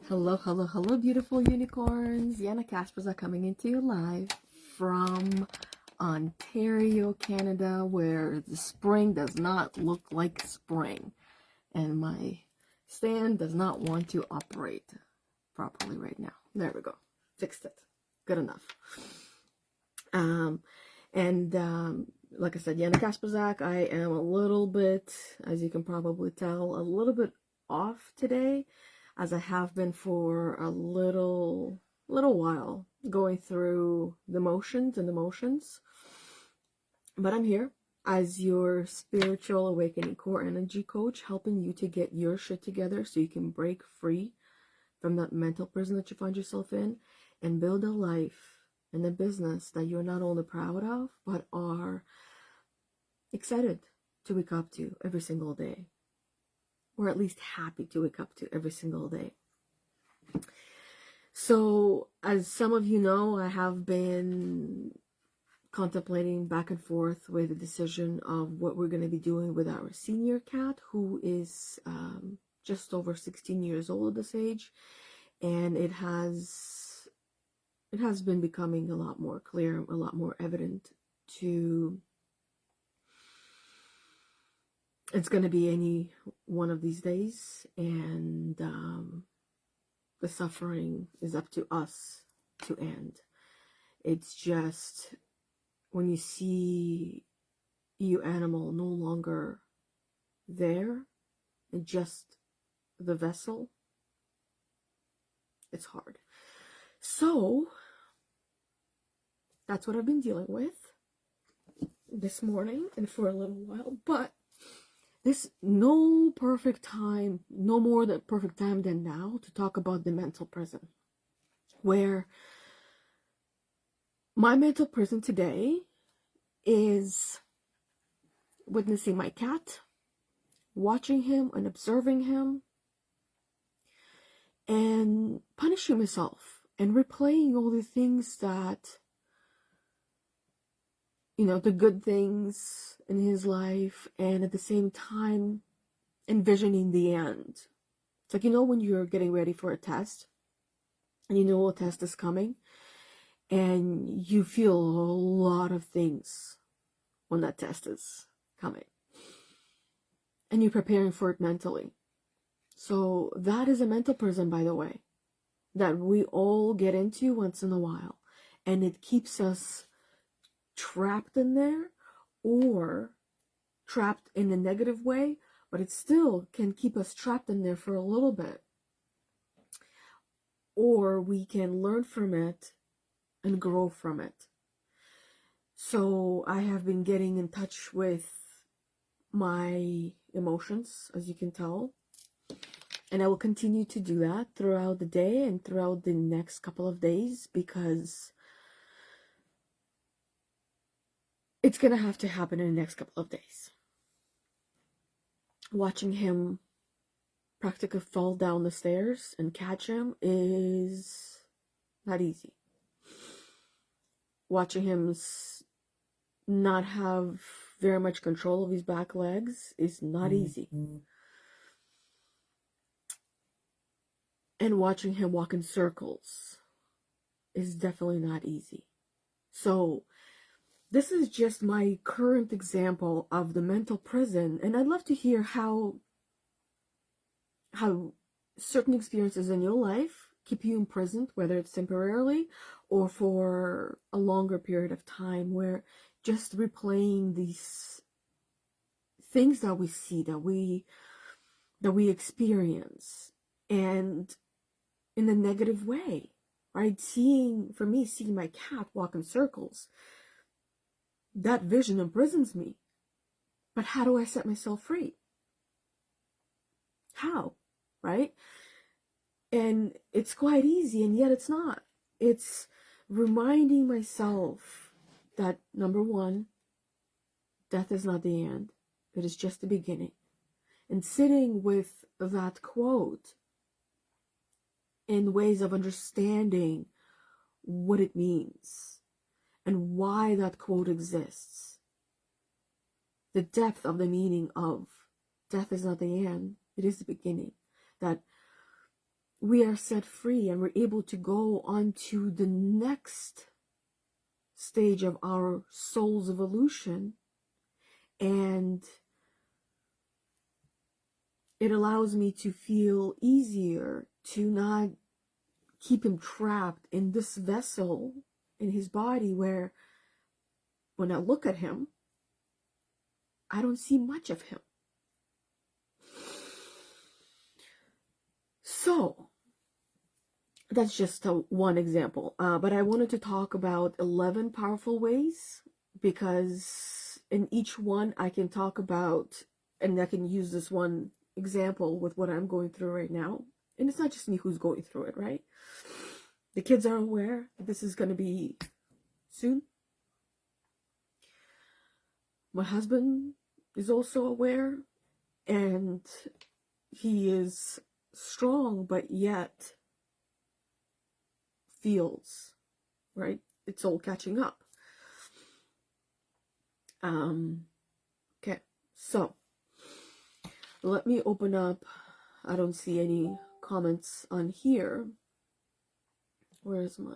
Hello, hello, hello, beautiful unicorns. Yana Kasperczak coming into you live from Ontario, Canada, where the spring does not look like spring. And my stand does not want to operate properly right now. There we go. Fixed it. Good enough. Like I said, Yana Kasperczak, I am a little bit, as you can probably tell, a little bit off today, as I have been for a little while, going through the motions and emotions. But I'm here as your spiritual awakening core energy coach, helping you to get your shit together so you can break free from that mental prison that you find yourself in and build a life and a business that you're not only proud of, but are excited to wake up to every single day. Or at least happy to wake up to every single day. So, as some of you know, I have been contemplating back and forth with the decision of what we're going to be doing with our senior cat, who is just over 16 years old at this age, and it has been becoming a lot more clear, a lot more evident to. It's going to be any one of these days, and the suffering is up to us to end. It's just when you see your animal no longer there and just the vessel, it's hard. So that's what I've been dealing with this morning and for a little while, but this no perfect time, no more than perfect time than now to talk about the mental prison, where my mental prison today is witnessing my cat, watching him and observing him, and punishing myself and replaying all the things that, you know, the good things in his life, and at the same time envisioning the end. It's like, you know, when you're getting ready for a test and you know a test is coming and you feel a lot of things when that test is coming and you're preparing for it mentally. So that is a mental prison, by the way, that we all get into once in a while, and it keeps us trapped in there, or trapped in a negative way, but it still can keep us trapped in there for a little bit. Or we can learn from it and grow from it. So I have been getting in touch with my emotions, as you can tell, and I will continue to do that throughout the day and throughout the next couple of days, because it's going to have to happen in the next couple of days. Watching him practically fall down the stairs and catch him is not easy. Watching him not have very much control of his back legs is not easy. And watching him walk in circles is definitely not easy. So this is just my current example of the mental prison, and I'd love to hear how certain experiences in your life keep you imprisoned, whether it's temporarily or for a longer period of time, where just replaying these things that we see, that we experience, and in a negative way, right? For me, seeing my cat walk in circles, that vision imprisons me. But how do I set myself free? How? Right? And it's quite easy, and yet it's not. It's reminding myself that, number one, death is not the end. It is just the beginning. And sitting with that quote in ways of understanding what it means and why that quote exists. The depth of the meaning of death is not the end, it is the beginning. That we are set free and we're able to go on to the next stage of our soul's evolution. And it allows me to feel easier to not keep him trapped in this vessel in his body, where when I look at him, I don't see much of him. So that's just one example. But I wanted to talk about 11 powerful ways, because in each one I can talk about, and I can use this one example with what I'm going through right now. And it's not just me who's going through it, right? The kids are aware this is going to be soon. My husband is also aware, and he is strong, but yet feels, right? It's all catching up. Okay, so let me open up. I don't see any comments on here. Where's my...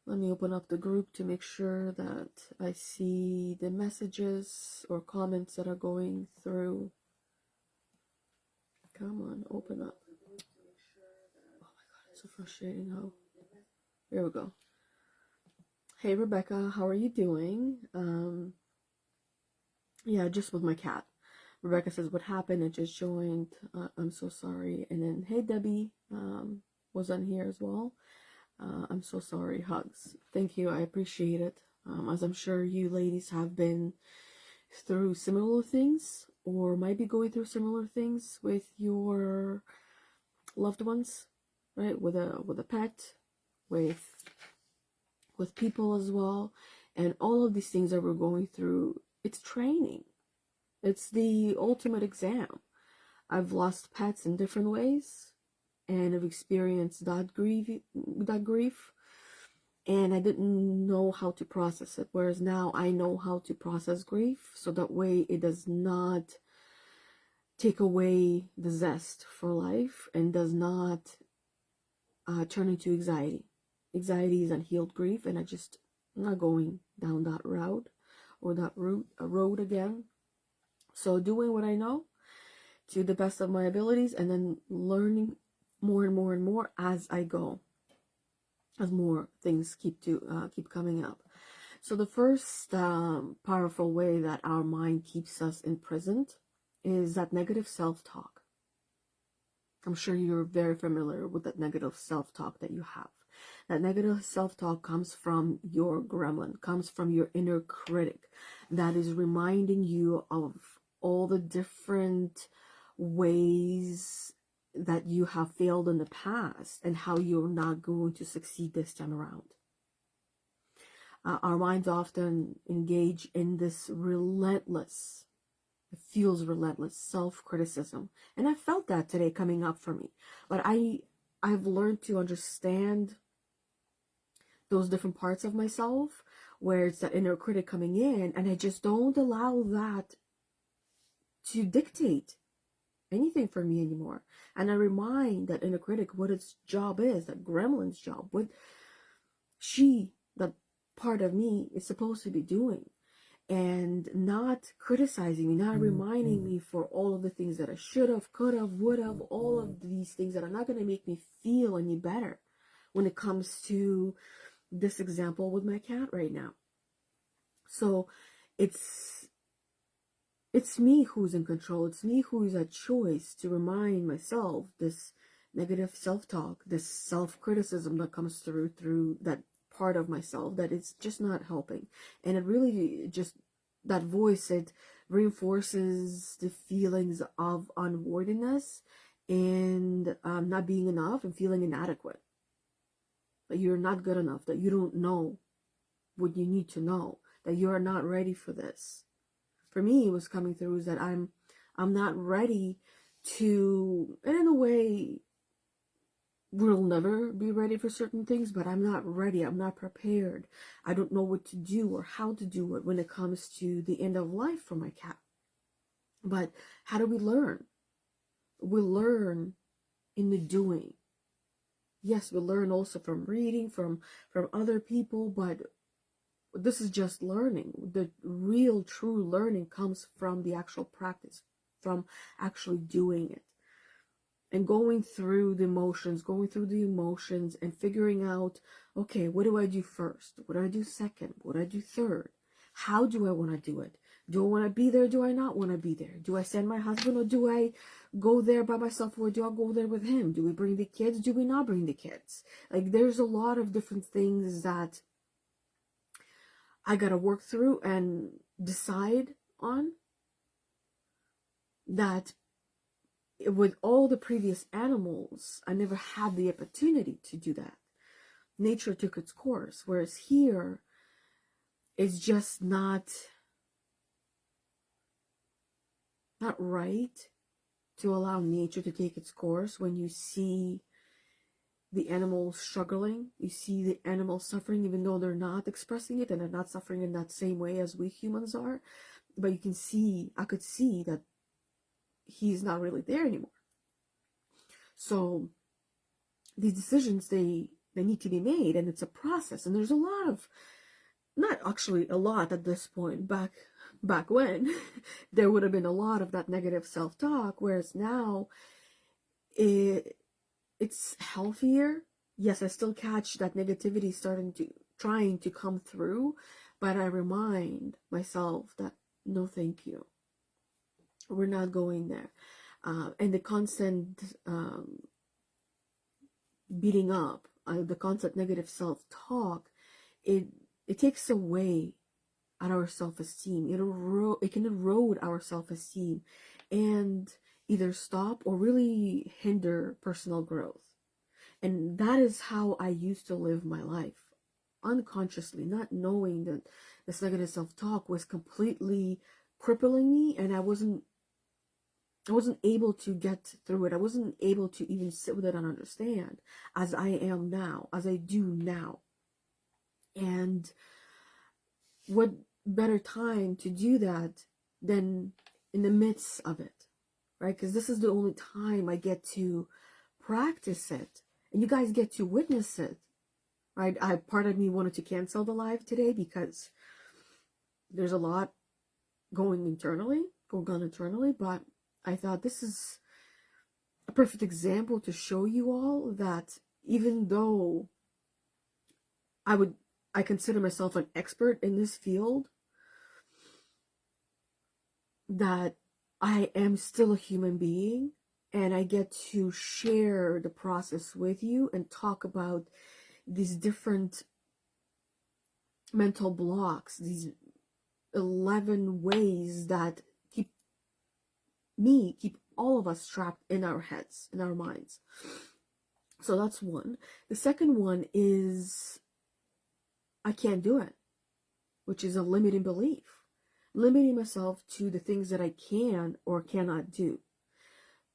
Let me open up the group to make sure that I see the messages or comments that are going through. Come on, open up. Oh my God, it's so frustrating how... There we go. Hey Rebecca, how are you doing? Yeah, just with my cat. Rebecca says, what happened? I just joined. I'm so sorry. And then, hey Debbie, was on here as well. I'm so sorry. Hugs. Thank you. I appreciate it. As I'm sure you ladies have been through similar things, or might be going through similar things with your loved ones, right? With a pet, with people as well, and all of these things that we're going through. It's training. It's the ultimate exam. I've lost pets in different ways, and I've experienced that grief, and I didn't know how to process it. Whereas now I know how to process grief, so that way it does not take away the zest for life and does not turn into anxiety. Anxiety is unhealed grief, and I'm not going down that route or that road again. So doing what I know to the best of my abilities, and then learning more and more and more as I go, as more things keep coming up. So the first powerful way that our mind keeps us imprisoned is that negative self-talk. I'm sure you're very familiar with that negative self-talk that you have. That negative self-talk comes from your gremlin, comes from your inner critic, that is reminding you of all the different ways that you have failed in the past and how you're not going to succeed this time around. Our minds often engage in this relentless, it feels relentless, self-criticism. And I felt that today coming up for me. But I've learned to understand those different parts of myself, where it's that inner critic coming in, and I just don't allow that to dictate anything for me anymore. And I remind that inner critic what its job is, that gremlin's job, what that part of me is supposed to be doing, and not criticizing me, not reminding me for all of the things that I should have, could have, would have, all of these things that are not going to make me feel any better when it comes to this example with my cat right now. So it's me who's in control. It's me who's at choice to remind myself this negative self-talk, this self-criticism that comes through that part of myself that is just not helping. And it really just, that voice, it reinforces the feelings of unworthiness and not being enough and feeling inadequate. That you're not good enough, that you don't know what you need to know, that you're not ready for this. For me, it was coming through is that I'm not ready to, and in a way, we'll never be ready for certain things, but I'm not ready. I'm not prepared. I don't know what to do or how to do it when it comes to the end of life for my cat. But how do we learn? we learn in the doing. Yes, we learn also from reading, from other people, but this is just learning. The real, true learning comes from the actual practice, from actually doing it. And going through the emotions, and figuring out, okay, what do I do first? What do I do second? What do I do third? How do I want to do it? Do I want to be there? Do I not want to be there? Do I send my husband, or do I go there by myself, or do I go there with him? Do we bring the kids? Do we not bring the kids? Like, there's a lot of different things that I got to work through and decide on, that with all the previous animals, I never had the opportunity to do that. Nature took its course, whereas here, it's just not right to allow nature to take its course. When you see the animals struggling, you see the animals suffering, even though they're not expressing it and they're not suffering in that same way as we humans are. But you can see, I could see that he's not really there anymore. So these decisions, they need to be made, and it's a process. And there's a lot of, not actually a lot at this point, back when there would have been a lot of that negative self-talk, whereas now it's healthier. Yes, I still catch that negativity trying to come through, but I remind myself that no, thank you, we're not going there. And the constant beating up, the constant negative self-talk, it takes away at our self-esteem. It can erode our self-esteem and either stop or really hinder personal growth. And that is how I used to live my life, unconsciously, not knowing that this negative self-talk was completely crippling me, and I wasn't able to get through it. I wasn't able to even sit with it and understand, as I am now, as I do now. And what better time to do that than in the midst of it, right? Because this is the only time I get to practice it, and you guys get to witness it, right? Part of me wanted to cancel the live today because there's a lot going on internally, but I thought this is a perfect example to show you all that even though I consider myself an expert in this field, that I am still a human being, and I get to share the process with you and talk about these different mental blocks, these 11 ways that keep all of us trapped in our heads, in our minds. So that's one. The second one is I can't do it, which is a limiting belief. Limiting myself to the things that I can or cannot do.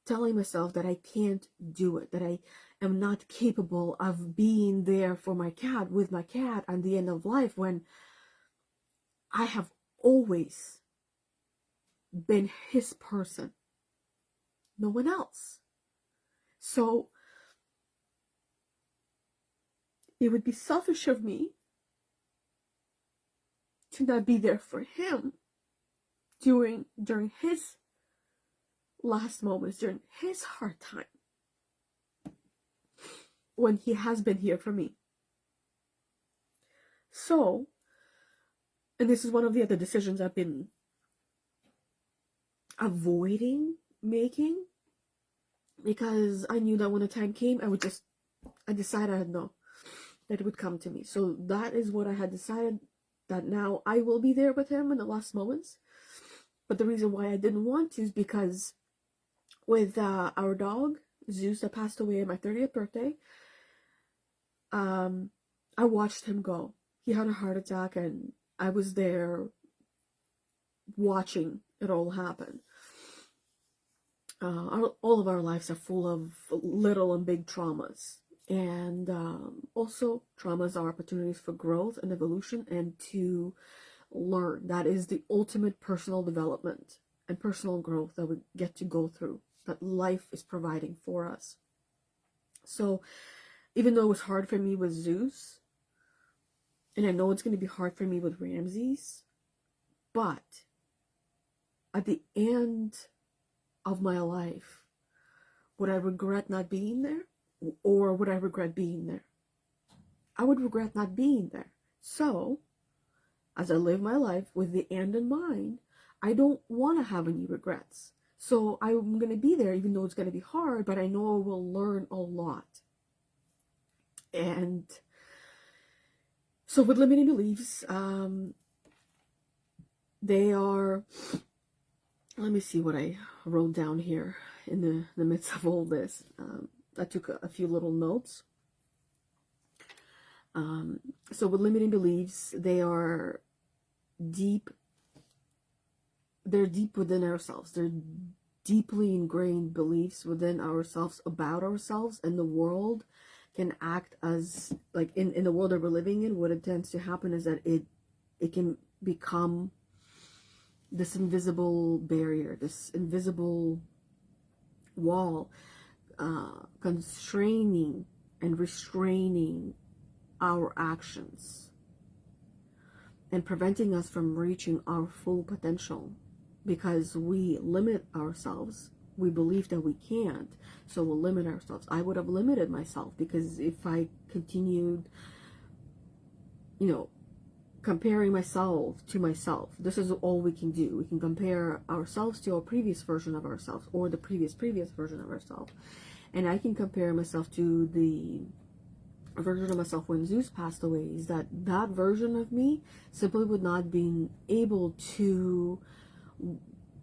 Telling myself that I can't do it, that I am not capable of being there for my cat, with my cat at the end of life, when I have always been his person, no one else. So it would be selfish of me to not be there for him during his last moments, during his hard time, when he has been here for me. So, and this is one of the other decisions I've been avoiding making, because I knew that when the time came, I decided no, that it would come to me. So that is what I had decided, that now I will be there with him in the last moments. But the reason why I didn't want to is because with our dog, Zeus, that passed away on my 30th birthday, I watched him go. He had a heart attack, and I was there watching it all happen. All of our lives are full of little and big traumas. And also, traumas are opportunities for growth and evolution and to learn. That is the ultimate personal development and personal growth that we get to go through. that life is providing for us. So even though it was hard for me with Zeus, and I know it's going to be hard for me with Ramses, but at the end of my life, would I regret not being there? Or would I regret being there? I would regret not being there. So, as I live my life with the end in mind, I don't want to have any regrets. So I'm going to be there, even though it's going to be hard, but I know I will learn a lot. And so with limiting beliefs, they are, let me see what I wrote down here in the midst of all this. I took a few little notes. So with limiting beliefs, they are deep. They're deep within ourselves. They're deeply ingrained beliefs within ourselves about ourselves, and the world can act as, like in the world that we're living in, what it tends to happen is that it can become this invisible barrier, this invisible wall, constraining and restraining our actions and preventing us from reaching our full potential, because we limit ourselves. We believe that we can't, so we'll limit ourselves. I would have limited myself, because if I continued, comparing myself to myself, this is all we can do. We can compare ourselves to a previous version of ourselves, or the previous version of ourselves. And I can compare myself to the version of myself when Zeus passed away. Is that version of me simply would not be able to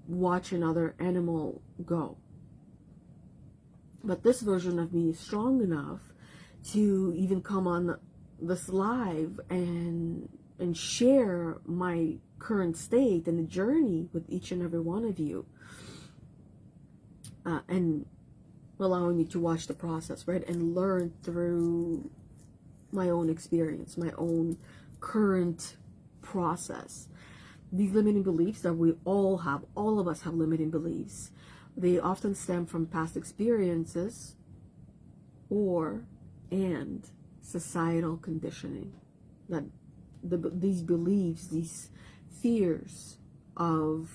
watch another animal go. But this version of me is strong enough to even come on this live and share my current state and the journey with each and every one of you, and allowing you to watch the process, right, and learn through my own experience, my own current process. These limiting beliefs that we all have, all of us have limiting beliefs. They often stem from past experiences and societal conditioning. That these beliefs, these fears of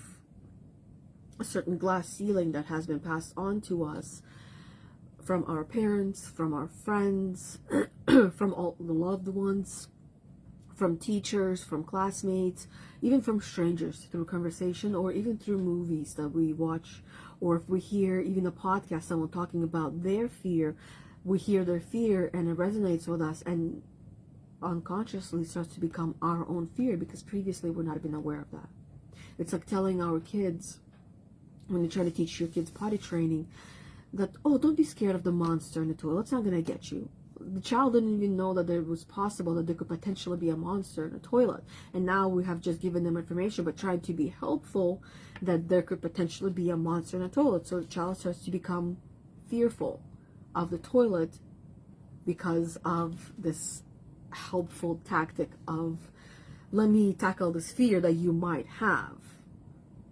a certain glass ceiling that has been passed on to us from our parents, from our friends, from all the loved ones, from teachers, from classmates, even from strangers through conversation, or even through movies that we watch, or if we hear even a podcast, someone talking about their fear, we hear their fear and it resonates with us, and unconsciously starts to become our own fear, because previously we're not even aware of that. It's like telling our kids, when you're trying to teach your kids potty training, that, oh, don't be scared of the monster in the toilet, it's not going to get you. The child didn't even know that it was possible that there could potentially be a monster in a toilet. And now we have just given them information, but tried to be helpful, that there could potentially be a monster in a toilet. So the child starts to become fearful of the toilet because of this helpful tactic of, let me tackle this fear that you might have,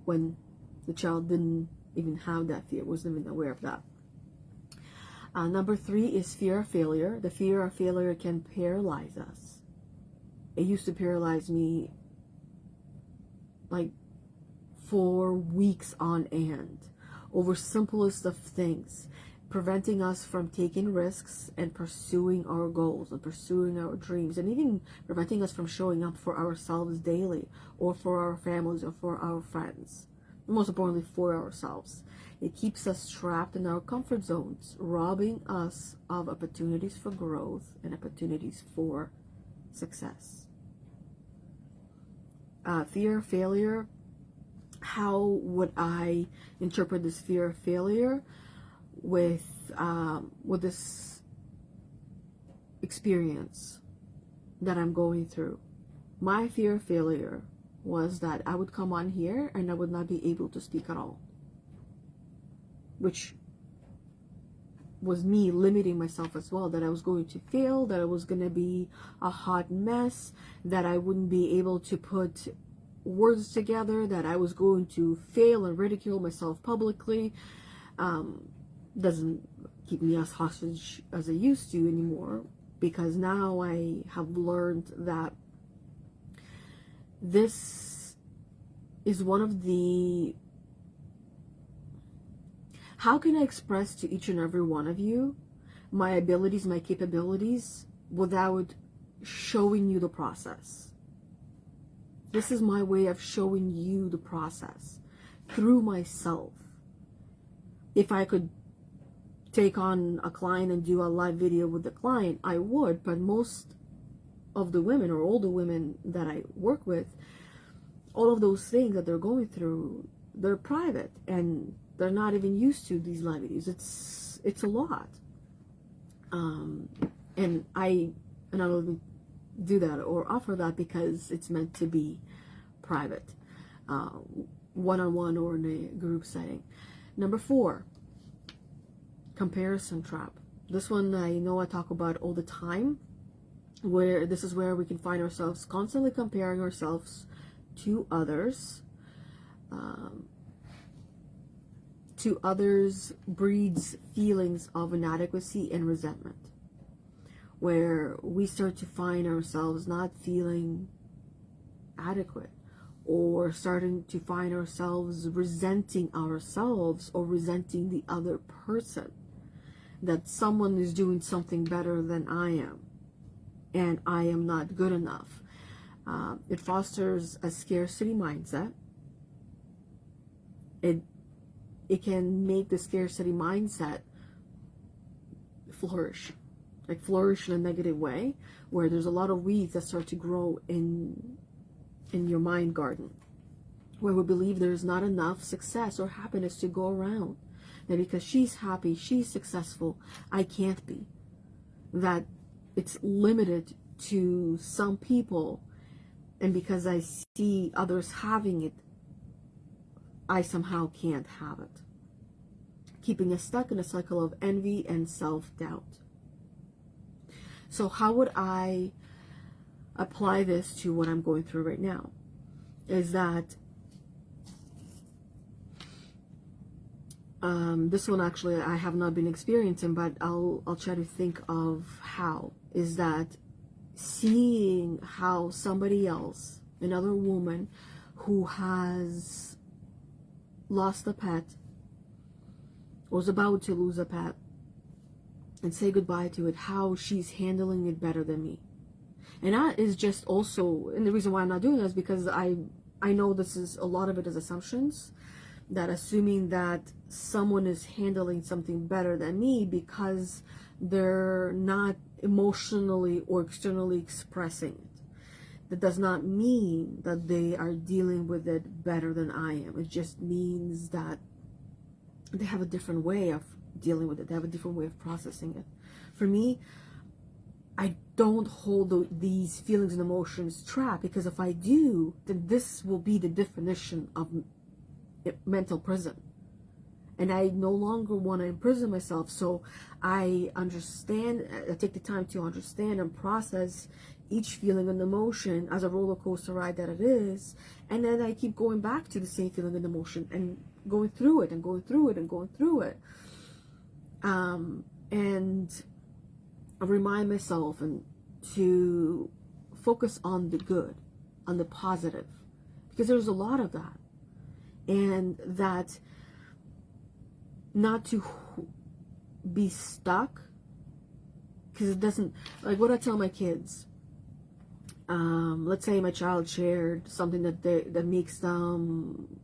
when the child didn't even have that fear, wasn't even aware of that. Number 3 is fear of failure. The fear of failure can paralyze us. It used to paralyze me like for weeks on end over simplest of things, preventing us from taking risks and pursuing our goals and pursuing our dreams, and even preventing us from showing up for ourselves daily, or for our families, or for our friends. Most importantly, for ourselves. It keeps us trapped in our comfort zones, robbing us of opportunities for growth and opportunities for success. Fear of failure. How would I interpret this fear of failure with this experience that I'm going through? My fear of failure was that I would come on here and I would not be able to speak at all, which was me limiting myself as well, that I was going to fail, that it was going to be a hot mess, that I wouldn't be able to put words together, that I was going to fail and ridicule myself publicly. Doesn't keep me as hostage as I used to anymore, because now I have learned that this is one of the, how can I express to each and every one of you my abilities, my capabilities, without showing you the process? This is my way of showing you the process through myself. If I could take on a client and do a live video with the client, I would, but most of the women, or all the women that I work with, all of those things that they're going through, they're private, and they're not even used to these live videos. It's a lot. And I don't do that or offer that because it's meant to be private, one-on-one or in a group setting. Number 4, comparison trap. This one I know I talk about all the time, where this is where we can find ourselves constantly comparing ourselves to others. To others breeds feelings of inadequacy and resentment, where we start to find ourselves not feeling adequate, or starting to find ourselves resenting ourselves or resenting the other person, that someone is doing something better than I am and I am not good enough. It fosters a scarcity mindset. It can make the scarcity mindset flourish, like flourish in a negative way, where there's a lot of weeds that start to grow in your mind garden, where we believe there's not enough success or happiness to go around. That because she's happy, she's successful, I can't be. That it's limited to some people, and because I see others having it, I somehow can't have it. Keeping us stuck in a cycle of envy and self-doubt. So how would I apply this to what I'm going through right now? Is that this one actually I have not been experiencing, but I'll try to think of how. Is that seeing how somebody else, another woman who has lost a pet, was about to lose a pet and say goodbye to it, how she's handling it better than me. And that is just also, and the reason why I'm not doing this is because I know this is, a lot of it is assumptions, that assuming that someone is handling something better than me because they're not emotionally or externally expressing it. That does not mean that they are dealing with it better than I am. It just means that they have a different way of dealing with it. They have a different way of processing it. For me, I don't hold these feelings and emotions trapped, because if I do, then this will be the definition of mental prison. And I no longer want to imprison myself. So I understand, I take the time to understand and process each feeling and emotion as a roller coaster ride that it is. And then I keep going back to the same feeling and emotion and going through it and going through it and going through it. And I remind myself and to focus on the good, on the positive, because there's a lot of that. And that not to be stuck, because it doesn't, like what I tell my kids, let's say my child shared something that makes them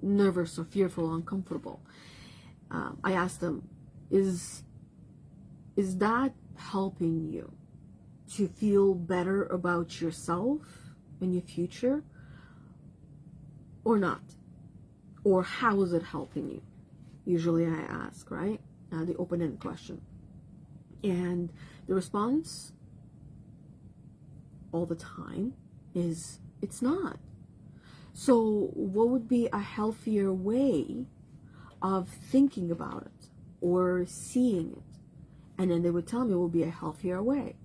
nervous or fearful or uncomfortable. I ask them, is that helping you to feel better about yourself and your future, or not? Or how is it helping you? Usually I ask, right? The open-ended question. And the response all the time is, it's not. So what would be a healthier way of thinking about it or seeing it? And then they would tell me it would be a healthier way.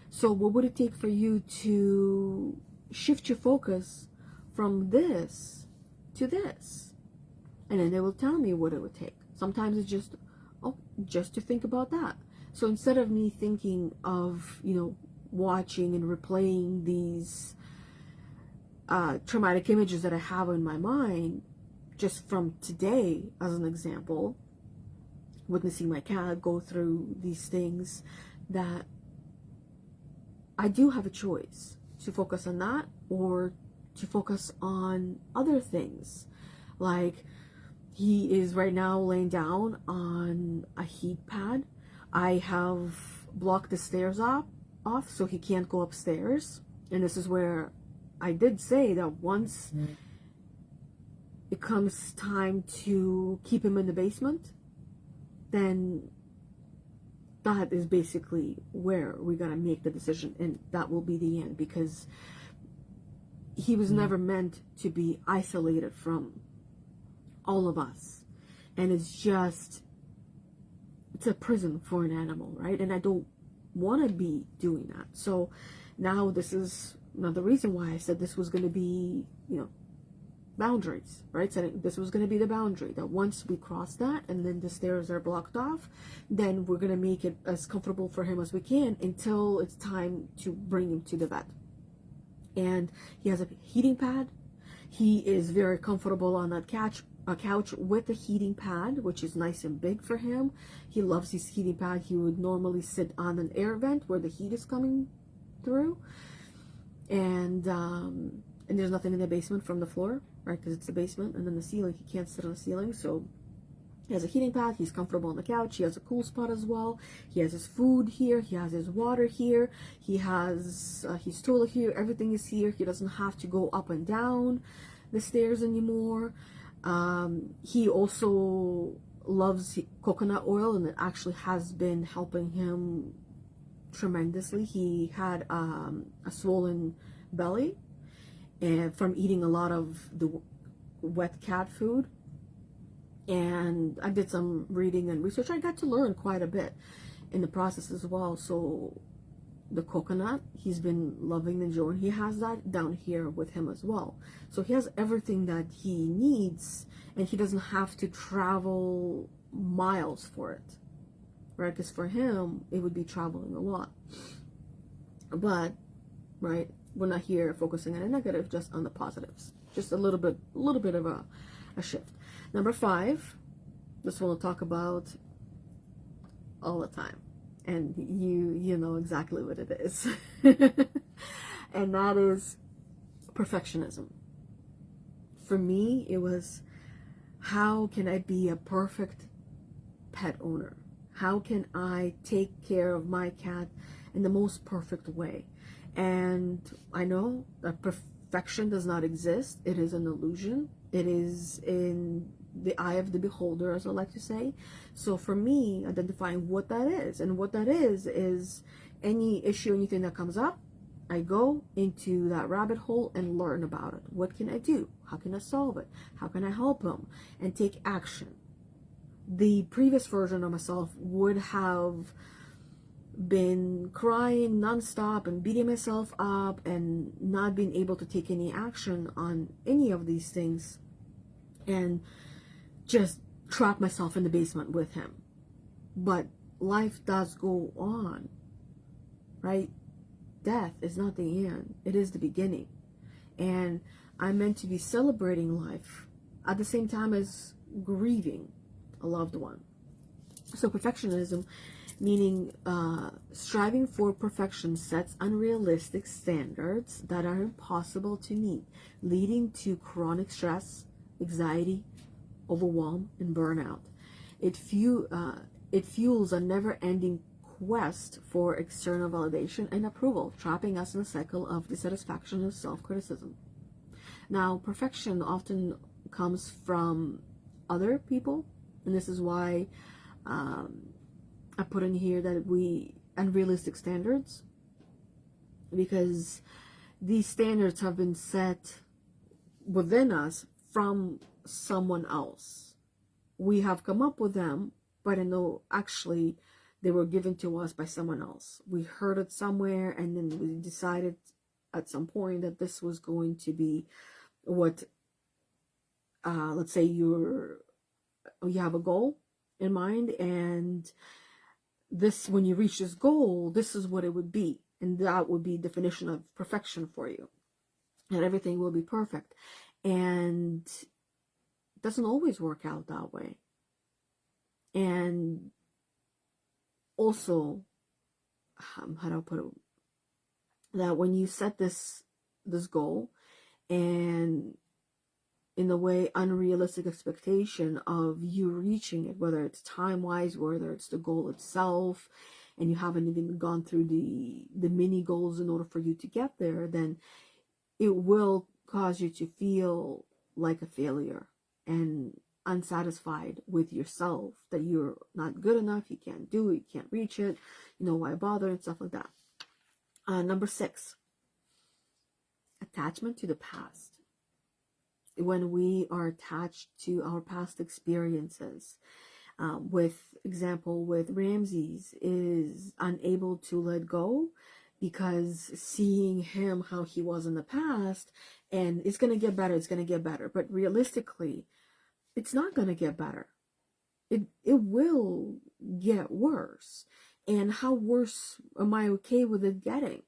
So what would it take for you to shift your focus from this to this? And then they will tell me what it would take. Sometimes it's just, oh, just to think about that. So instead of me thinking of, watching and replaying these traumatic images that I have in my mind, just from today, as an example, witnessing my cat go through these things, that I do have a choice to focus on that or to focus on other things. Like, he is right now laying down on a heat pad. I have blocked the stairs off so he can't go upstairs. And this is where I did say that once it comes time to keep him in the basement, then that is basically where we gotta make the decision, and that will be the end, because he was never meant to be isolated from all of us. And it's a prison for an animal, right? And I don't want to be doing that. So now this is another reason why I said this was going to be, boundaries, right? So this was going to be the boundary, that once we cross that and then the stairs are blocked off, then we're going to make it as comfortable for him as we can until it's time to bring him to the vet. And he has a heating pad. He is very comfortable on that couch with a heating pad, which is nice and big for him. He loves his heating pad. He would normally sit on an air vent where the heat is coming through. And there's nothing in the basement from the floor, right? Because it's the basement. And then the ceiling, he can't sit on the ceiling. So he has a heating pad. He's comfortable on the couch. He has a cool spot as well. He has his food here. He has his water here. He has his toilet here. Everything is here. He doesn't have to go up and down the stairs anymore. He also loves coconut oil, and it actually has been helping him tremendously. He had a swollen belly and from eating a lot of the wet cat food. And I did some reading and research. I got to learn quite a bit in the process as well. So the coconut, he's been loving and enjoying. He has that down here with him as well. So he has everything that he needs, and he doesn't have to travel miles for it, right? Because for him, it would be traveling a lot. But, right, we're not here focusing on the negative, just on the positives. Just a little bit of a shift. Number 5, this one we'll talk about all the time. And you know exactly what it is. And that is perfectionism. For me, it was, how can I be a perfect pet owner? How can I take care of my cat in the most perfect way? And I know that perfection does not exist. It is an illusion. It is in the eye of the beholder, as I like to say. So for me, identifying what that is, and what that is any issue, anything that comes up, I go into that rabbit hole and learn about it. What can I do? How can I solve it? How can I help him? And take action. The previous version of myself would have been crying nonstop and beating myself up and not being able to take any action on any of these things, and just trap myself in the basement with him. But life does go on, right? Death is not the end. It is the beginning. And I'm meant to be celebrating life at the same time as grieving a loved one. So perfectionism, meaning striving for perfection, sets unrealistic standards that are impossible to meet, leading to chronic stress, anxiety, overwhelm, and burnout. It fuels a never-ending quest for external validation and approval, trapping us in a cycle of dissatisfaction and self-criticism. Now, perfection often comes from other people, and this is why I put in here that unrealistic standards, because these standards have been set within us from someone else. We have come up with them, but I know actually they were given to us by someone else. We heard it somewhere, and then we decided at some point that this was going to be what let's say you have a goal in mind, and this, when you reach this goal, this is what it would be, and that would be definition of perfection for you, and everything will be perfect. And it doesn't always work out that way. And also, how do I put it, that when you set this goal, and in a way unrealistic expectation of you reaching it, whether it's time-wise, whether it's the goal itself, and you haven't even gone through the mini goals in order for you to get there, then it will cause you to feel like a failure and unsatisfied with yourself, that you're not good enough, you can't do it, you can't reach it, why bother, and stuff like that. Number 6, attachment to the past. When we are attached to our past experiences, with Ramses is unable to let go, because seeing him how he was in the past, and it's going to get better, but realistically it's not going to get better. It will get worse. And how worse am I okay with it getting?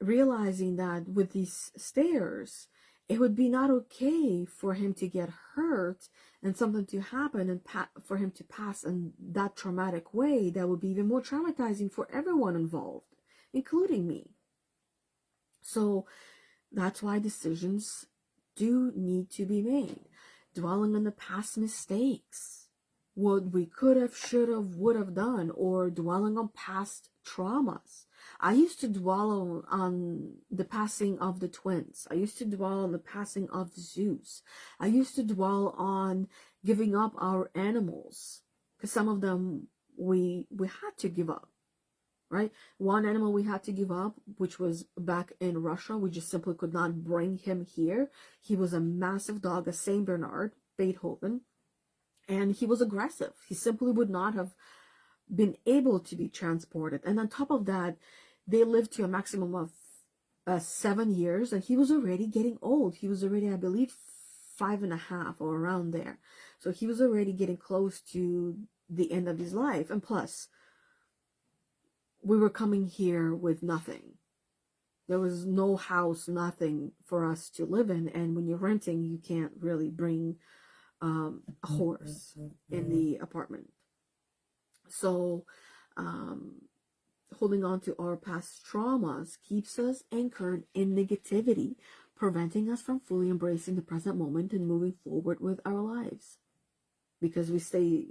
Realizing that with these stairs, it would be not okay for him to get hurt and something to happen, and for him to pass in that traumatic way, that would be even more traumatizing for everyone involved, including me. So that's why decisions do need to be made. Dwelling on the past mistakes, what we could have, should have, would have done, or dwelling on past traumas. I used to dwell on the passing of the twins. I used to dwell on the passing of Zeus. I used to dwell on giving up our animals, because some of them we had to give up, right? One animal we had to give up, which was back in Russia. We just simply could not bring him here. He was a massive dog, a Saint Bernard, Beethoven, and he was aggressive. He simply would not have been able to be transported. And on top of that, they lived to a maximum of 7 years, and he was already getting old. He was already, I believe, 5.5 or around there. So he was already getting close to the end of his life. And plus, we were coming here with nothing. There was no house, nothing for us to live in. And when you're renting, you can't really bring a horse in the apartment. So holding on to our past traumas keeps us anchored in negativity, preventing us from fully embracing the present moment and moving forward with our lives, because we stay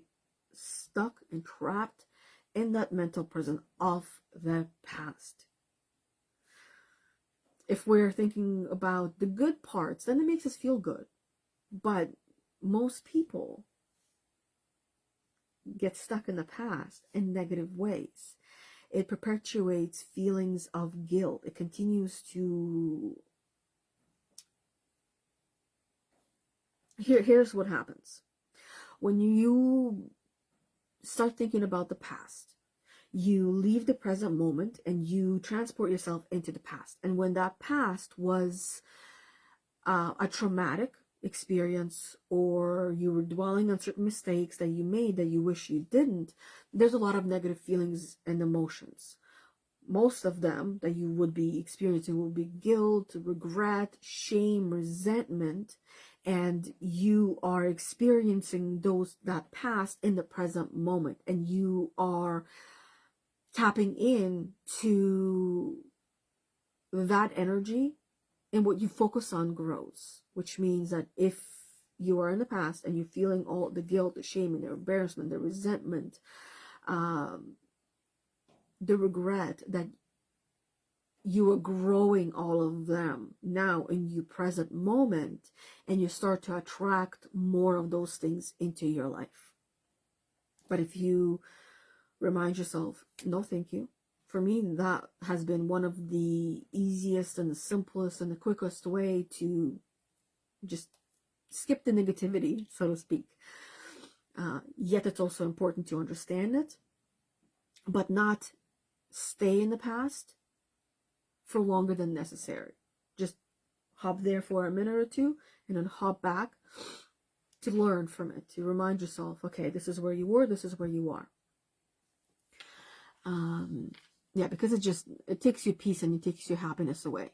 stuck and trapped in that mental prison of the past. If we're thinking about the good parts, then it makes us feel good. But most people get stuck in the past in negative ways. It perpetuates feelings of guilt. It continues to... Here's what happens. When you start thinking about the past, you leave the present moment and you transport yourself into the past. And when that past was a traumatic experience, or you were dwelling on certain mistakes that you made that you wish you didn't, there's a lot of negative feelings and emotions. Most of them that you would be experiencing will be guilt, regret, shame, resentment, and you are experiencing that past in the present moment, and you are tapping in to that energy, and what you focus on grows. Which means that if you are in the past and you're feeling all the guilt, the shame, and the embarrassment, the resentment, the regret, that you are growing all of them now in your present moment, and you start to attract more of those things into your life. But if you remind yourself, no thank you. For me, that has been one of the easiest and the simplest and the quickest way to just skip the negativity, so to speak. Yet it's also important to understand it, but not stay in the past for longer than necessary. Just hop there for a minute or two, and then hop back to learn from it, to remind yourself, okay, this is where you were, this is where you are. Yeah, because it takes you peace and it takes your happiness away.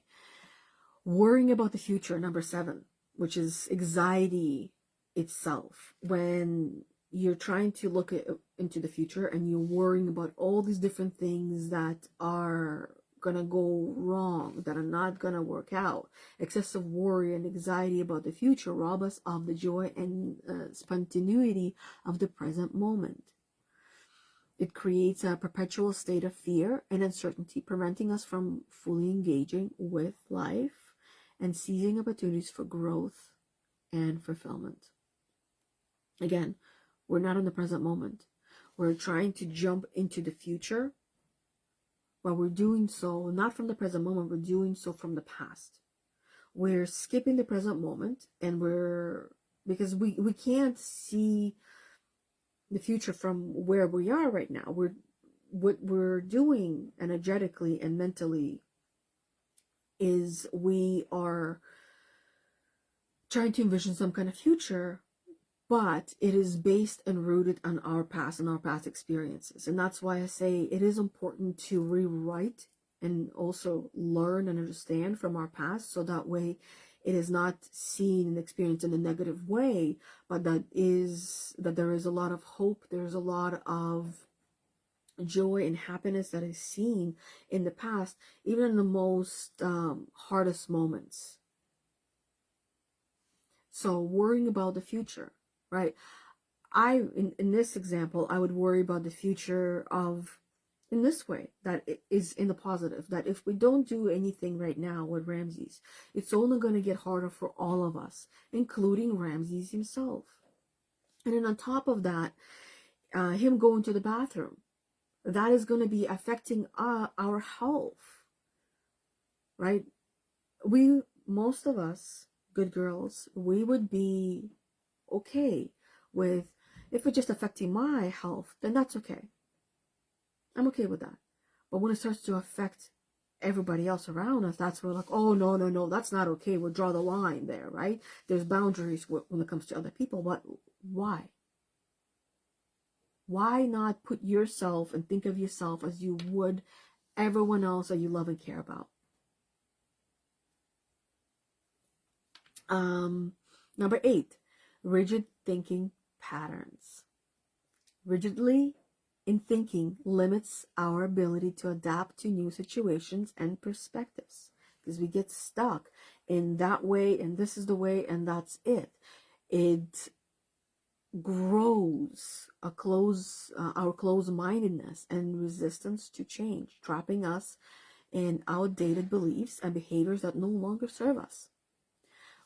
Worrying about the future, number 7, which is anxiety itself. When you're trying to look into the future and you're worrying about all these different things that are gonna go wrong, that are not gonna work out. Excessive worry and anxiety about the future rob us of the joy and spontaneity of the present moment. It creates a perpetual state of fear and uncertainty, preventing us from fully engaging with life and seizing opportunities for growth and fulfillment. Again, we're not in the present moment. We're trying to jump into the future. While we're doing so, not from the present moment, we're doing so from the past. We're skipping the present moment, and because we can't see the future from where we are right now. What we're doing energetically and mentally is we are trying to envision some kind of future, but it is based and rooted on our past and our past experiences. And that's why I say it is important to rewrite and also learn and understand from our past, so that way it is not seen and experienced in a negative way, but that there is a lot of hope, there's a lot of joy and happiness that is seen in the past, even in the most hardest moments. So worrying about the future, right? In this example, I would worry about the future in this way, that it is in the positive, that if we don't do anything right now with Ramses, it's only going to get harder for all of us, including Ramses himself. And then on top of that, him going to the bathroom, that is going to be affecting our health, right? Most of us, good girls, we would be okay with, if it's just affecting my health, then that's okay. I'm okay with that. But when it starts to affect everybody else around us, that's where we're like, oh, no, that's not okay. We'll draw the line there, right? There's boundaries when it comes to other people, but why? Why not put yourself and think of yourself as you would everyone else that you love and care about? Number 8, rigid thinking patterns. Rigidly in thinking limits our ability to adapt to new situations and perspectives, because we get stuck in that way, and this is the way, and that's it. It grows our closed-mindedness and resistance to change, trapping us in outdated beliefs and behaviors that no longer serve us.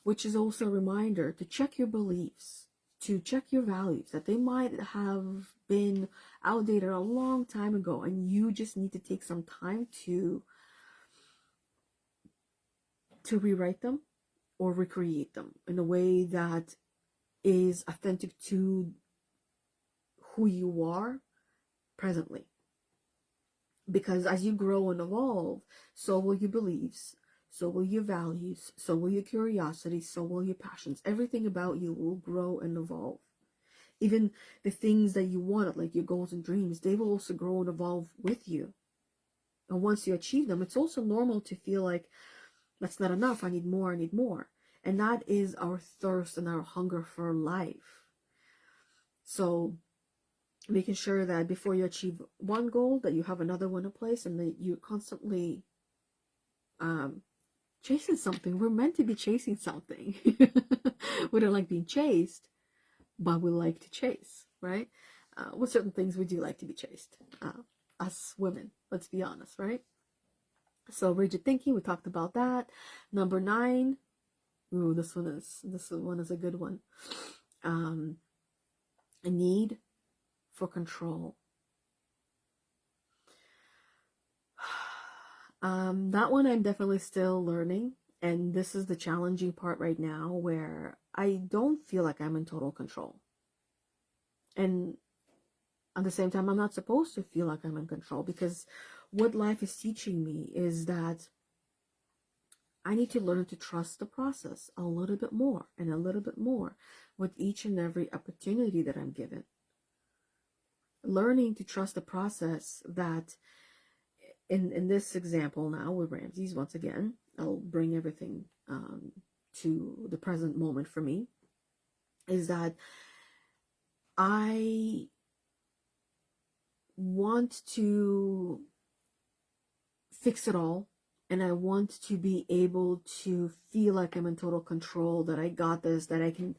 Which is also a reminder to check your beliefs, to check your values, that they might have been outdated a long time ago, and you just need to take some time to rewrite them or recreate them in a way that is authentic to who you are presently. Because as you grow and evolve, so will your beliefs, so will your values, so will your curiosity, so will your passions. Everything about you will grow and evolve. Even the things that you wanted, like your goals and dreams, they will also grow and evolve with you. And once you achieve them, it's also normal to feel like, that's not enough, I need more. And that is our thirst and our hunger for life. So making sure that before you achieve one goal, that you have another one in place, and that you're constantly chasing something. We're meant to be chasing something. We don't like being chased, but we like to chase, right? With certain things, we do like to be chased. Us women, let's be honest, right? So rigid thinking, we talked about that. Number 9, ooh, this one is a good one. A need for control. That one I'm definitely still learning, and this is the challenging part right now, where I don't feel like I'm in total control. And at the same time, I'm not supposed to feel like I'm in control, because what life is teaching me is that I need to learn to trust the process a little bit more and a little bit more with each and every opportunity that I'm given. Learning to trust the process that, in this example now with Ramses, once again, I'll bring everything to the present moment for me, is that I want to fix it all, and I want to be able to feel like I'm in total control, that I got this, that I can,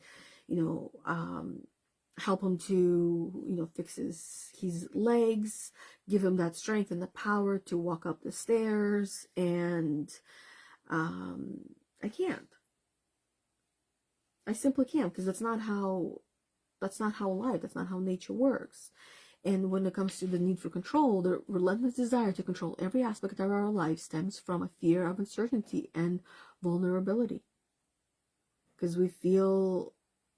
help him to, fix his legs, give him that strength and the power to walk up the stairs, and I can't. I simply can't, because that's not how life, that's not how nature works. And when it comes to the need for control, the relentless desire to control every aspect of our life stems from a fear of uncertainty and vulnerability. Because we feel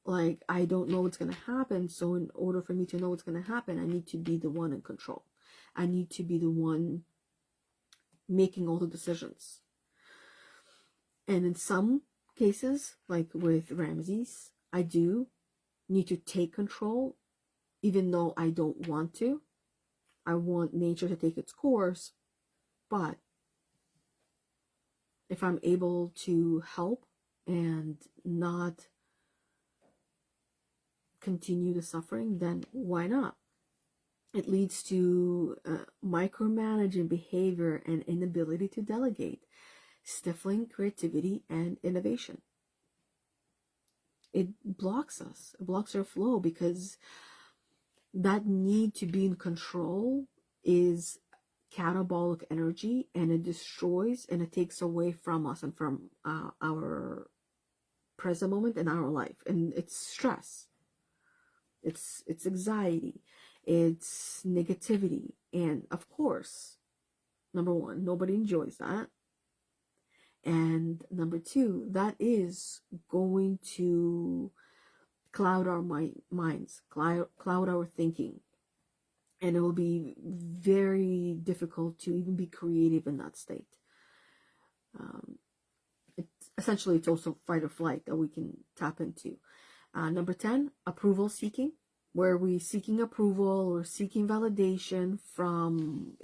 like, I don't know what's going to happen, so in order for me to know what's going to happen, I need to be the one in control. I need to be the one making all the decisions. And in some cases, like with Ramses, I do need to take control, even though I don't want to. I want nature to take its course, but if I'm able to help and not continue the suffering, then why not? It leads to micromanaging behavior and inability to delegate, stifling creativity and innovation. It blocks us. It blocks our flow, because that need to be in control is catabolic energy, and it destroys and it takes away from us and from our present moment in our life. And it's stress, it's anxiety, it's negativity, and of course, number one, nobody enjoys that, and number two, that is going to cloud our minds, cloud our thinking, and it will be very difficult to even be creative in that state. It's also fight or flight that we can tap into. Number 10, approval seeking, where we're seeking approval or seeking validation from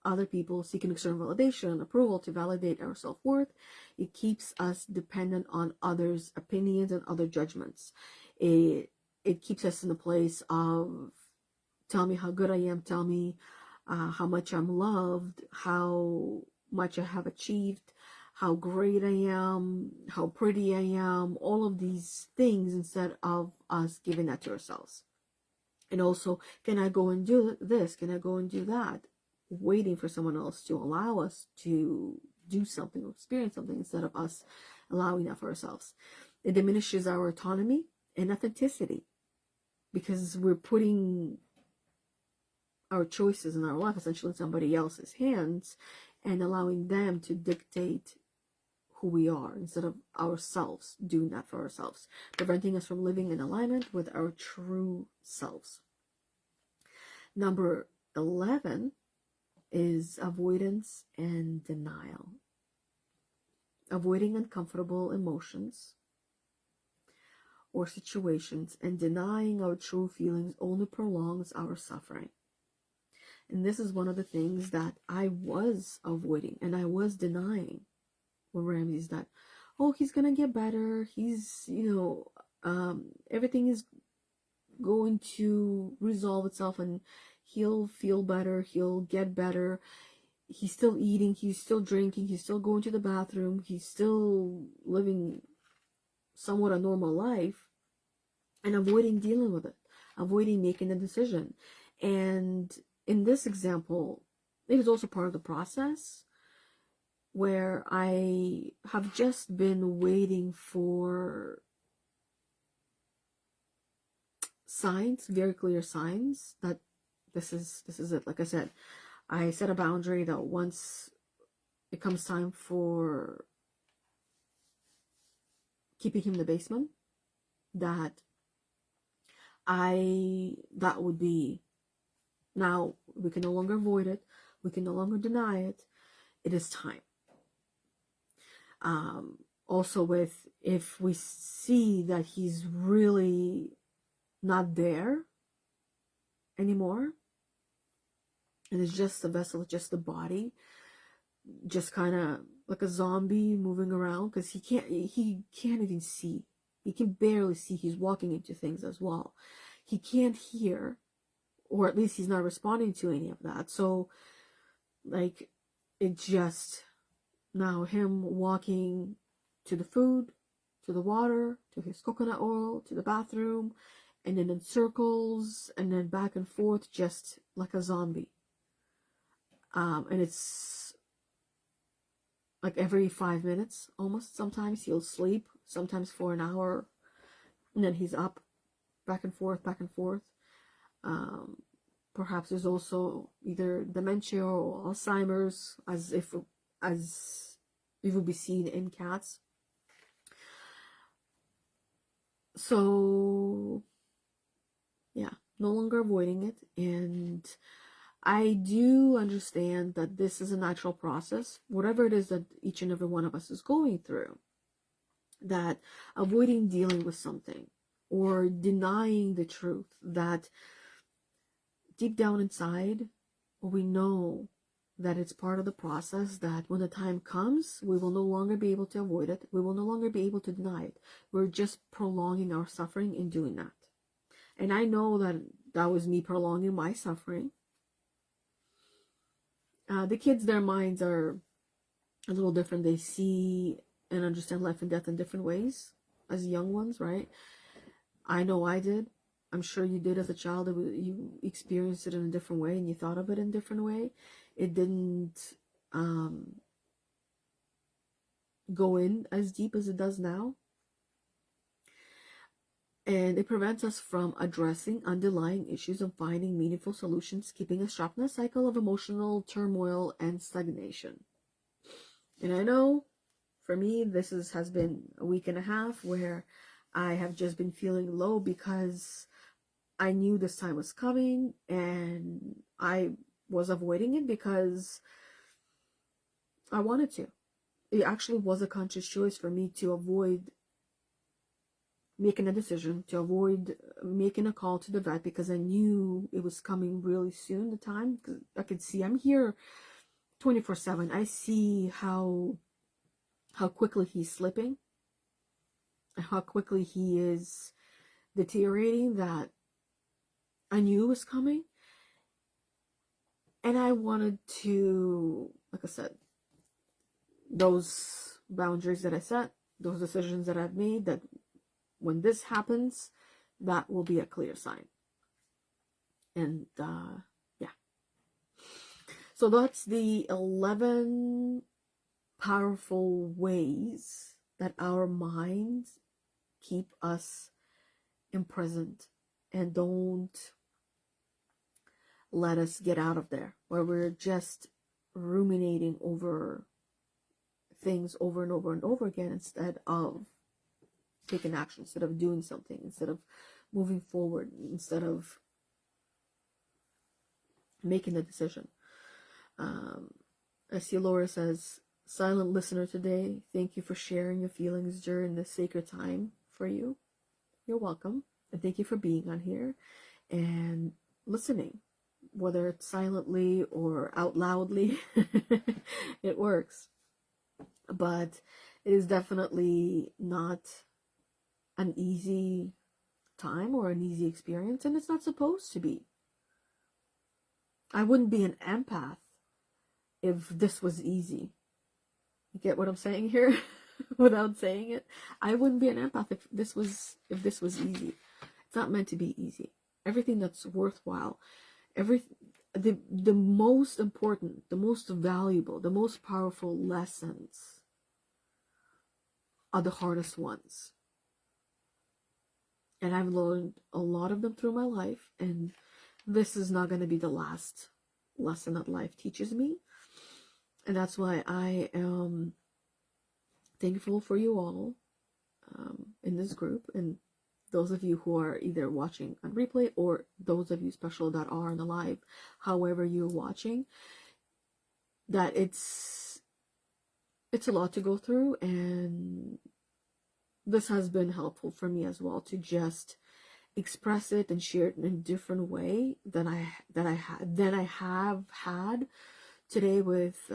other people, seeking external validation and approval to validate our self-worth. It keeps us dependent on others' opinions and other judgments. It keeps us in a place of, tell me how good I am, tell me how much I'm loved, how much I have achieved, how great I am, how pretty I am, all of these things, instead of us giving that to ourselves. And also, can I go and do this? Can I go and do that? Waiting for someone else to allow us to do something or experience something, instead of us allowing that for ourselves. It diminishes our autonomy and authenticity, because we're putting our choices in our life essentially in somebody else's hands, and allowing them to dictate who we are, instead of ourselves doing that for ourselves, preventing us from living in alignment with our true selves. Number 11 is avoidance and denial. Avoiding uncomfortable emotions or situations and denying our true feelings only prolongs our suffering. And this is one of the things that I was avoiding and I was denying with Ramses, that, oh, he's gonna get better, he's, everything is going to resolve itself and he'll feel better, he'll get better, he's still eating, he's still drinking, he's still going to the bathroom, he's still living somewhat a normal life, and avoiding dealing with it, avoiding making a decision. And in this example, it is also part of the process where I have just been waiting for signs, very clear signs, that this is it. Like I said, I set a boundary that once it comes time for keeping him in the basement, that would be, now we can no longer avoid it, we can no longer deny it, it is time. Also with, if we see that he's really not there anymore, and it's just the vessel, just the body, just kind of like a zombie moving around, because he can't even see. He can barely see. He's walking into things as well. He can't hear, or at least he's not responding to any of that. So like, it's just now him walking to the food, to the water, to his coconut oil, to the bathroom, and then in circles, and then back and forth, just like a zombie. And it's like every 5 minutes almost. Sometimes he'll sleep, sometimes for an hour, and then he's up, back and forth, back and forth. Perhaps there's also either dementia or Alzheimer's, as it would be seen in cats. So yeah, no longer avoiding it. And I do understand that this is a natural process, whatever it is that each and every one of us is going through, that avoiding dealing with something or denying the truth, that deep down inside, we know that it's part of the process, that when the time comes, we will no longer be able to avoid it. We will no longer be able to deny it. We're just prolonging our suffering in doing that. And I know that that was me prolonging my suffering. The kids, their minds are a little different. They see and understand life and death in different ways as young ones, right? I know I did. I'm sure you did as a child. You experienced it in a different way, and you thought of it in a different way. It didn't go in as deep as it does now. And it prevents us from addressing underlying issues and finding meaningful solutions, keeping us trapped in a cycle of emotional turmoil and stagnation. And I know, for me, this has been a week and a half where I have just been feeling low, because I knew this time was coming, and I was avoiding it because I wanted to. It actually was a conscious choice for me to avoid making a decision, to avoid making a call to the vet, because I knew it was coming really soon, the time. Cause I could see, I'm here 24/7. I see how quickly he's slipping, how quickly he is deteriorating, that I knew it was coming. And I wanted to, like I said, those boundaries that I set, those decisions that I've made, that when this happens, that will be a clear sign. And yeah. So that's the 11 powerful ways that our minds keep us imprisoned and don't let us get out of there, where we're just ruminating over things over and over and over again, instead of taking action, instead of doing something, instead of moving forward, instead of making a decision. I see Laura says, silent listener today, thank you for sharing your feelings during this sacred time for you. You're welcome. And thank you for being on here and listening, whether it's silently or out loudly. It works. But it is definitely not an easy time or an easy experience, and it's not supposed to be. I wouldn't be an empath if this was easy. You get what I'm saying here? Without saying it, I wouldn't be an empath if this was easy. It's not meant to be easy. Everything that's worthwhile, the most important, the most valuable, the most powerful lessons are the hardest ones. And I've learned a lot of them through my life, and this is not going to be the last lesson that life teaches me. And that's why I am thankful for you all in this group, and those of you who are either watching on replay, or those of you special that are on the live, however you're watching, that it's it's a lot to go through, and this has been helpful for me as well, to just express it and share it in a different way than I have had today with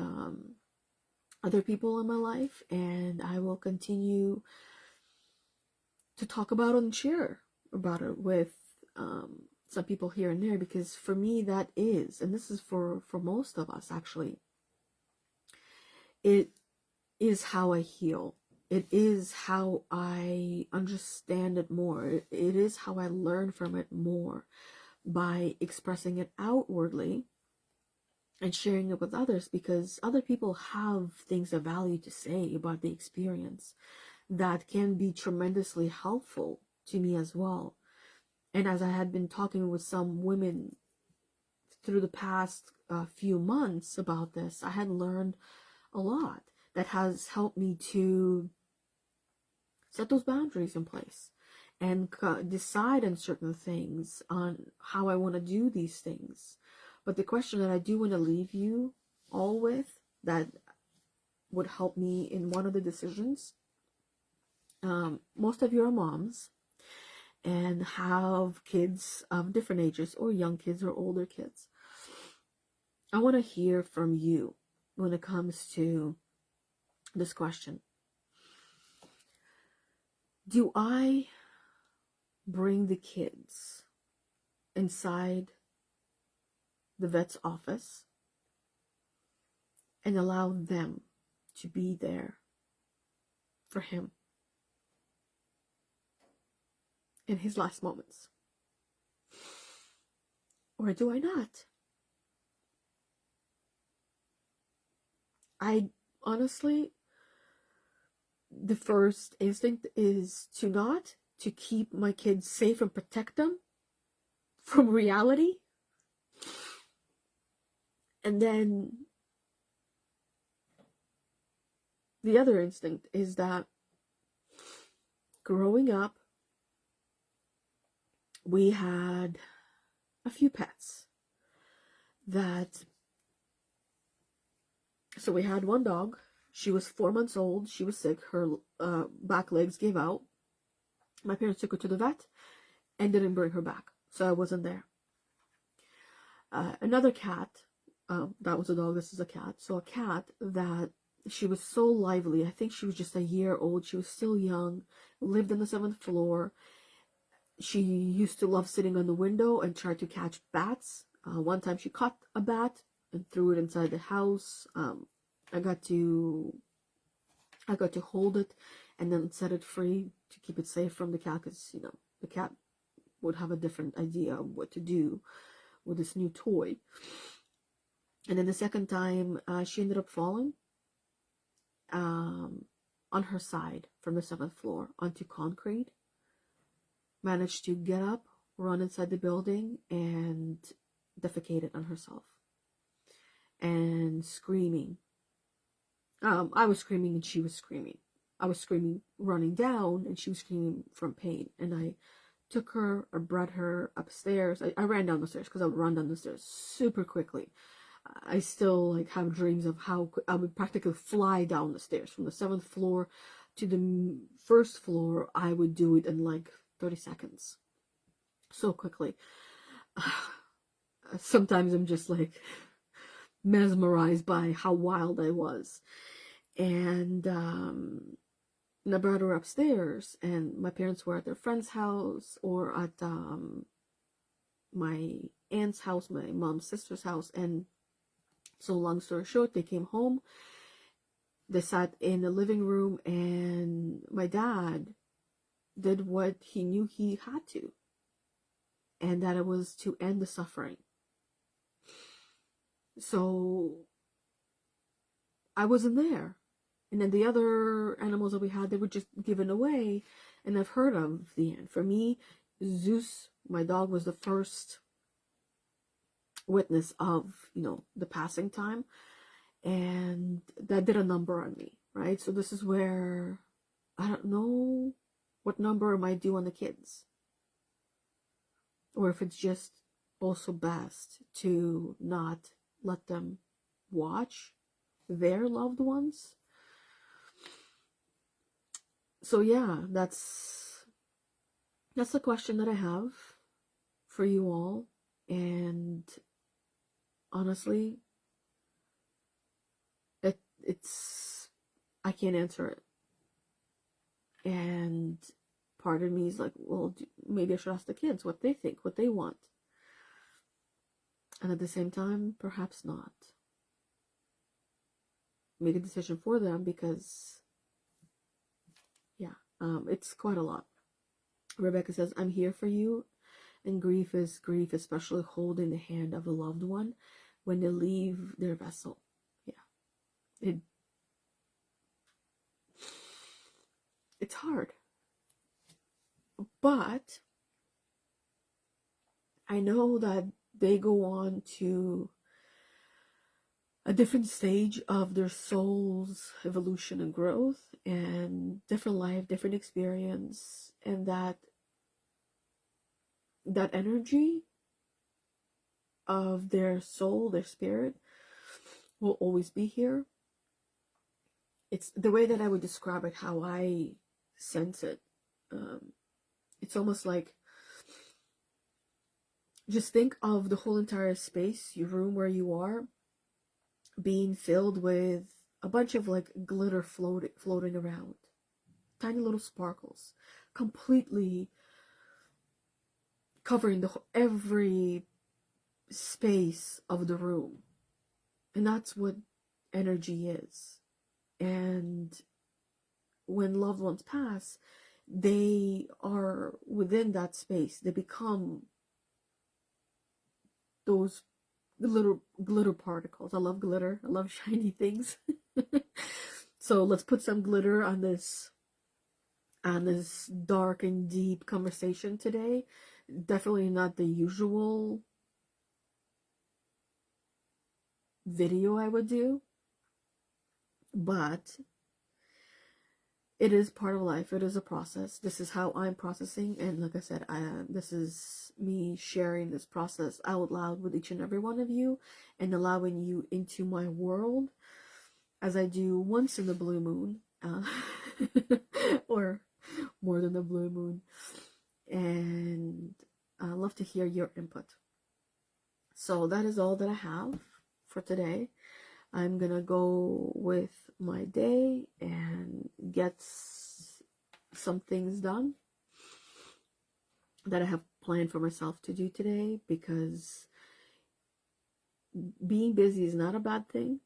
other people in my life. And I will continue to talk about it and share about it with some people here and there, because for me that is, and this is for most of us actually, it is how I heal. It is how I understand it more. It is how I learn from it more, by expressing it outwardly and sharing it with others, because other people have things of value to say about the experience that can be tremendously helpful to me as well. And as I had been talking with some women through the past few months about this, I had learned a lot that has helped me to set those boundaries in place and decide on certain things, on how I want to do these things. But the question that I do want to leave you all with, that would help me in one of the decisions, most of you are moms and have kids of different ages, or young kids or older kids. I want to hear from you when it comes to this question. Do I bring the kids inside the vet's office and allow them to be there for him in his last moments? Or do I not? I honestly, the first instinct is to keep my kids safe and protect them from reality. And then the other instinct is that growing up, we had a few pets so we had one dog. She was 4 months old. She was sick. Her back legs gave out. My parents took her to the vet and didn't bring her back, so I wasn't there. Another cat, that was a dog, this is a cat. So a cat that, she was so lively. I think she was just a year old. She was still young, lived on the 7th floor. She used to love sitting on the window and try to catch bats. One time she caught a bat and threw it inside the house. I got to hold it and then set it free to keep it safe from the cat, because the cat would have a different idea of what to do with this new toy. And then the second time, she ended up falling on her side from the 7th floor onto concrete. Managed to get up, run inside the building, and defecated on herself. And screaming. I was screaming and she was screaming. I was screaming running down and she was screaming from pain. And I took her, I brought her upstairs. I ran down the stairs, because I would run down the stairs super quickly. I still have dreams of how I would practically fly down the stairs from the 7th floor to the 1st floor. I would do it in 30 seconds. So quickly. Sometimes I'm just mesmerized by how wild I was. And I brought her upstairs, and my parents were at their friend's house, or at my aunt's house, my mom's sister's house. And so long story short, they came home. They sat in the living room, and my dad did what he knew he had to, and that it was to end the suffering. So I wasn't there. And then the other animals that we had, they were just given away, and I've heard of the end. For me, Zeus, my dog, was the first witness of the passing time, and that did a number on me, right? So this is where I don't know what number it might do on the kids, or if it's just also best to not let them watch their loved ones So yeah, that's the question that I have for you all. And honestly, it's I can't answer it. And part of me is like, well, maybe I should ask the kids what they think, what they want. And at the same time, perhaps not. Make a decision for them, because yeah, it's quite a lot. Rebecca says, I'm here for you. And grief is grief, especially holding the hand of a loved one when they leave their vessel. Yeah. It's hard. But I know that they go on to a different stage of their soul's evolution and growth, and different life, different experience, and that energy of their soul, their spirit, will always be here. It's the way that I would describe it, how I sense it. It's almost like, just think of the whole entire space, your room where you are, being filled with a bunch of like glitter floating around, tiny little sparkles, completely covering every space of the room. And that's what energy is. And when loved ones pass, they are within that space. They become those little glitter particles. I love glitter. I love shiny things. So let's put some glitter on this dark and deep conversation today. Definitely not the usual video I would do, but it is part of life. It is a process. This is how I'm processing, and like I said, this is me sharing this process out loud with each and every one of you, and allowing you into my world, as I do once in the blue moon, or more than the blue moon. And I love to hear your input. So that is all that I have for today. I'm gonna go with my day and get some things done that I have planned for myself to do today, because being busy is not a bad thing,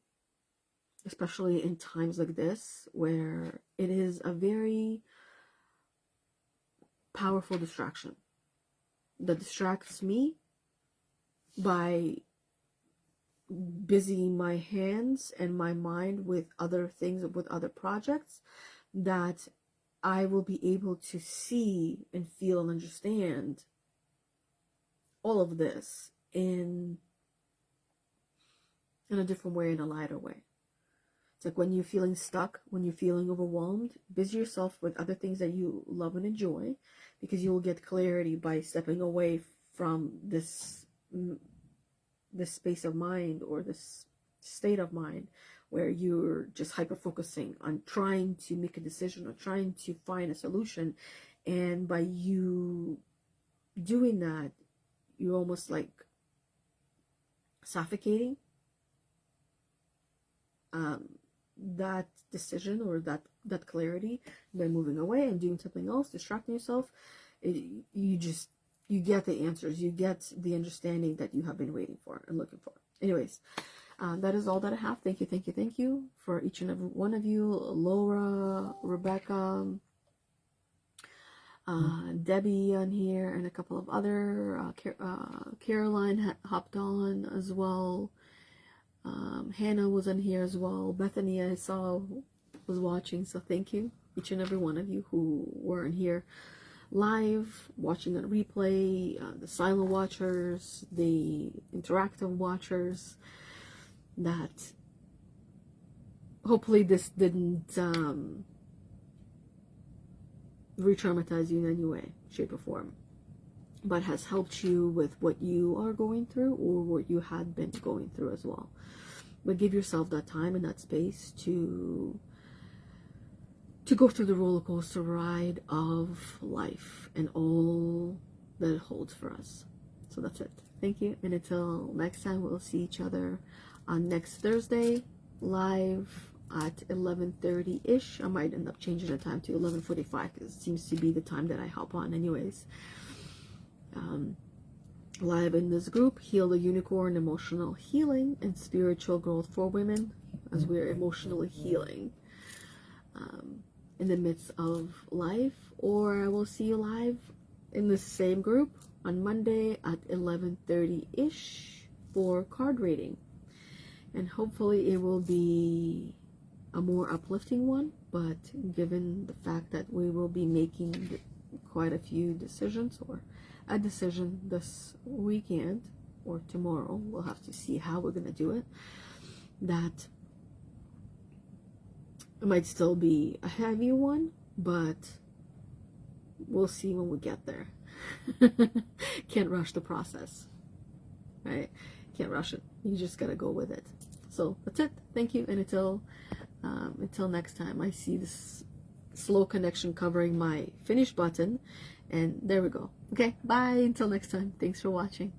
especially in times like this, where it is a very powerful distraction that distracts me by busying my hands and my mind with other things, with other projects, that I will be able to see and feel and understand all of this in a different way, in a lighter way. It's like when you're feeling stuck, when you're feeling overwhelmed, busy yourself with other things that you love and enjoy, because you will get clarity by stepping away from this space of mind, or this state of mind where you're just hyper focusing on trying to make a decision or trying to find a solution. And by you doing that, you're almost like suffocating that decision or that clarity by moving away and doing something else, distracting yourself. You get the answers, you get the understanding that you have been waiting for and looking for. Anyways, that is all that I have. Thank you for each and every one of you. Laura, Rebecca, Debbie on here, and a couple of other. Caroline hopped on as well. Hannah was on here as well. Bethany, I saw, was watching. So thank you, each and every one of you who were in here live, watching on replay, the silent watchers, the interactive watchers, that hopefully this didn't re-traumatize you in any way, shape, or form, but has helped you with what you are going through or what you had been going through as well. But give yourself that time and that space to to go through the roller coaster ride of life and all that it holds for us. So that's it. Thank you. And until next time, we'll see each other on next Thursday live at 11:30-ish. I might end up changing the time to 11:45 because it seems to be the time that I hop on anyways. Live in this group, Heal the Unicorn, Emotional Healing and Spiritual Growth for Women, as we're emotionally healing in the midst of life. Or I will see you live in the same group on Monday at 11:30-ish for card reading. And hopefully it will be a more uplifting one, but given the fact that we will be making quite a few decisions, or a decision this weekend or tomorrow, we'll have to see how we're going to do it, that it might still be a heavy one, but we'll see when we get there. Can't rush the process, right? Can't rush it. You just gotta go with it. So that's it. Thank you. And until next time, I see this slow connection covering my finish button, and there we go. Okay, bye until next time. Thanks for watching.